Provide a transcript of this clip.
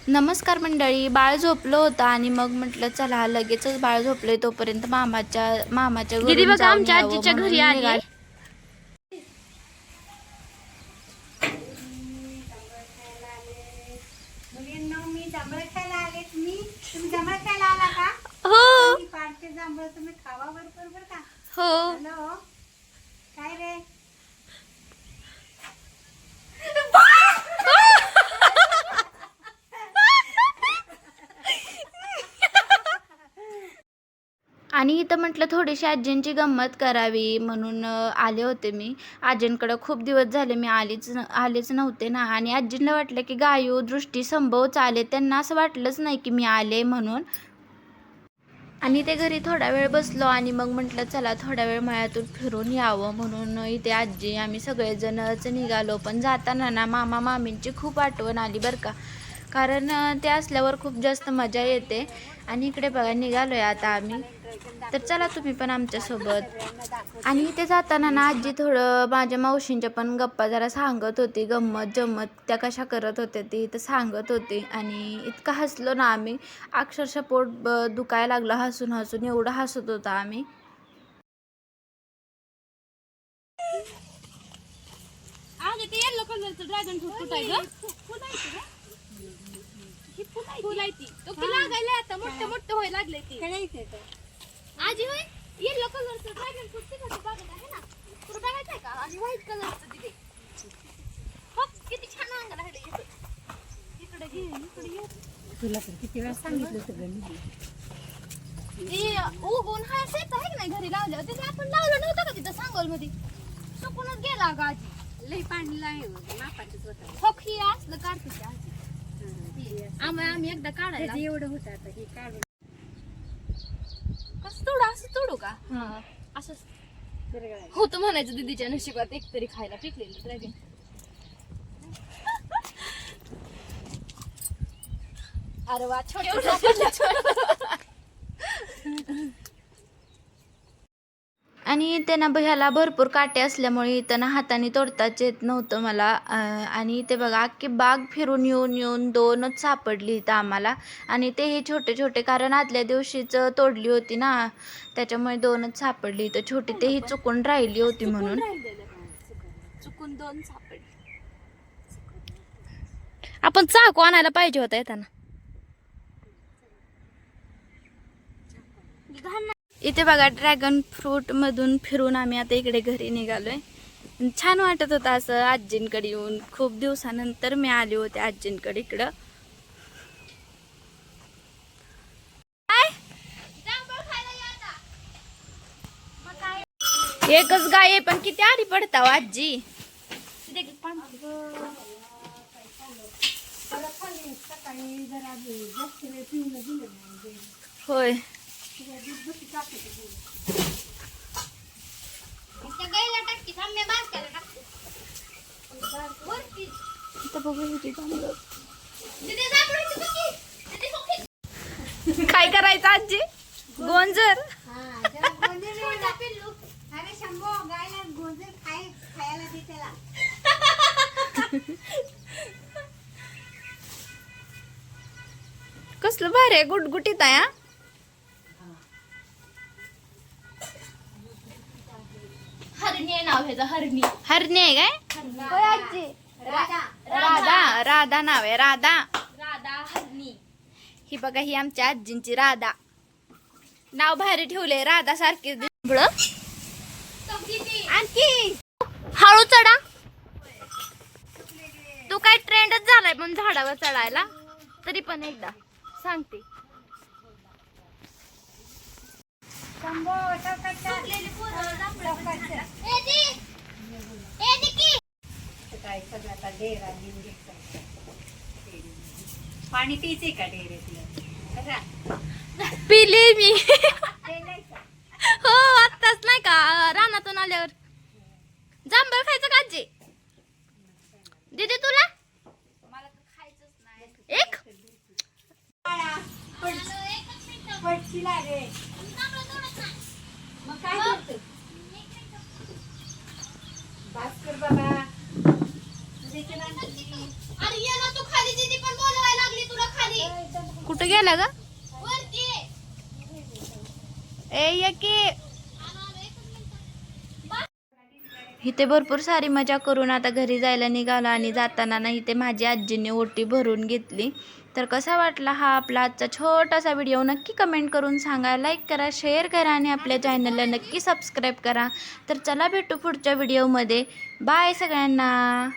नमस्कार मंडळी. बाळ झोपलं होतं आणि मग म्हटलं चला लगेचच बाळ झोपले तोपर्यंत मामाच्या दीदी घरून बघा जाऊन आमच्या यावं आजीच्या म्हणून घरी आली. निघाले. मी जांभळ खायला आले. तुम्ही जांभळ खायला आला का? हो मी पाडते जांभळ, तुम्ही खावा बरोबर का? हो हॅलो, काय रे? आणि इथं म्हटलं थोडीशी आजींची गंमत करावी म्हणून आले होते मी. आजींकडं खूप दिवस झाले मी आलेच नव्हते ना. आणि आजींना वाटलं की गायू दृष्टी संभव चाले, त्यांना असं वाटलंच नाही की मी आले म्हणून. आणि ते घरी थोडा वेळ बसलो आणि मग म्हटलं चला थोडा वेळ मळ्यातून फिरून यावं म्हणून इथे आजी आम्ही सगळेजणच निघालो. पण जाताना ना मामा मामींची खूप आठवण आली बरं का, कारण ते असल्यावर खूप जास्त मजा येते. आणि इकडे बघा निघालोय आता आम्ही, तर चला तुम्ही पण आमच्यासोबत. आणि इथे जाताना ना आजी थोडं माझ्या मावशींच्या पण गप्पा जरा सांगत होती, गंमत जम्मत त्या कशा करत होत्या ती इथं सांगत होती. आणि इतकं हसलो ना आम्ही, अक्षरशः पोट दुखायला लागलं हसून हसून, एवढं हसत होतो आम्ही. ते येलो कलरचं ड्रॅगन फ्रूट कुठाय फुलायती तो की लागायला आता मोठं मोठं व्हायला लागले ती आजी होय. येलो कलरचं ड्रॅगन फ्रूट तिकडे बागेत आहे ना, तुला बघायचंय का? आणि व्हाईट कलरचं तिथे हो, किती छान अंगाला आहे इकडे घे इकडे ये. तुला तर किती वेळा सांगितलं होतं ते उगवून हाय शेत आहे की नाही घरी लावलं ते आपण लावलं नव्हतं का तिथं सांगोल मध्ये, सुकूनच गेला ग आजी. लई पाणी आहे मापाचंच होतं. हो ही असलं काढते आजी. आम्ही एकदा काढायला एवढं होतं आता हे काढून कसं तोडू, असं तोडू का? असं होतं म्हणायचं दीदीच्या नशिबात एक तरी खायला पिकलेलं ड्रॅगन. अरे वा छोटे. आणि इथे ना ह्याला भरपूर काटे असल्यामुळे इथं ना हाताने तोडताच येत नव्हतं मला. आणि इथे बघा अख्खी बाग फिरून येऊन दोनच सापडली इथं आम्हाला. आणि तेही छोटे छोटे, कारण आदल्या दिवशीच तोडली होती ना, त्याच्यामुळे दोनच सापडली इथं छोटी, तेही चुकून राहिली होती म्हणून. चुकून दोन सापडले. आपण चाकू आणायला पाहिजे होता येताना. इथे बघा ड्रॅगन फ्रूट मधून फिरून आम्ही आता इकडे घरी निघालोय. छान वाटत होतं असं आजींकडे येऊन, खूप दिवसानंतर मी आले होते आजींकडे इकडं. एकच गाय आहे पण किती आरी पडता हो आजी. होय काय करायचं आजी? गोंजर अरे शंभो गायला गोंजर खायला दे त्याला. कसलं भारी आहे, गुटगुटीत आहे. हरणी आहे नाव ह्याचं, हरणी. हरणी आहे काय? होय आजी. राधा नाव आहे, राधा. राधा हरणी. ही बघा ही आमच्या आजींची राधा. नाव भारी ठेवले, राधा सारखे. आणखी हळू चढा. तू काय ट्रेंडच झालाय पण झाडावर चढायला. तरी पण एकदा सांगते. शंभो काय सगळं आता डेरा घेऊन घेतलं. पाणी पियचे का डेरे? पिली मी. ते नाही का? हो आत्ताच नाही का रानातून आल्यावर. जांभळ खायचं का आजी? दीदी तुला मला तर खायचंच नाही. एक पडशीला रे. मग काय करतो? भास्कर बाबा अरे ये ना तू खाली, दीदी पण बोलवायला लागली तुला. कुठं गेला ग ए यकी इथे भरपूर सारी मजा करून आता घरी जायला निघालो आणि जाताना ना इथे माझी आजीने ओटी भरून घेतली. तर कसा वाटला हा आपला आजचा छोटासा व्हिडिओ नक्की कमेंट करून सांगा, लाईक करा, शेअर करा आणि आपल्या चॅनलला नक्की सबस्क्राईब करा. तर चला भेटू पुढच्या व्हिडिओमध्ये. बाय सगळ्यांना.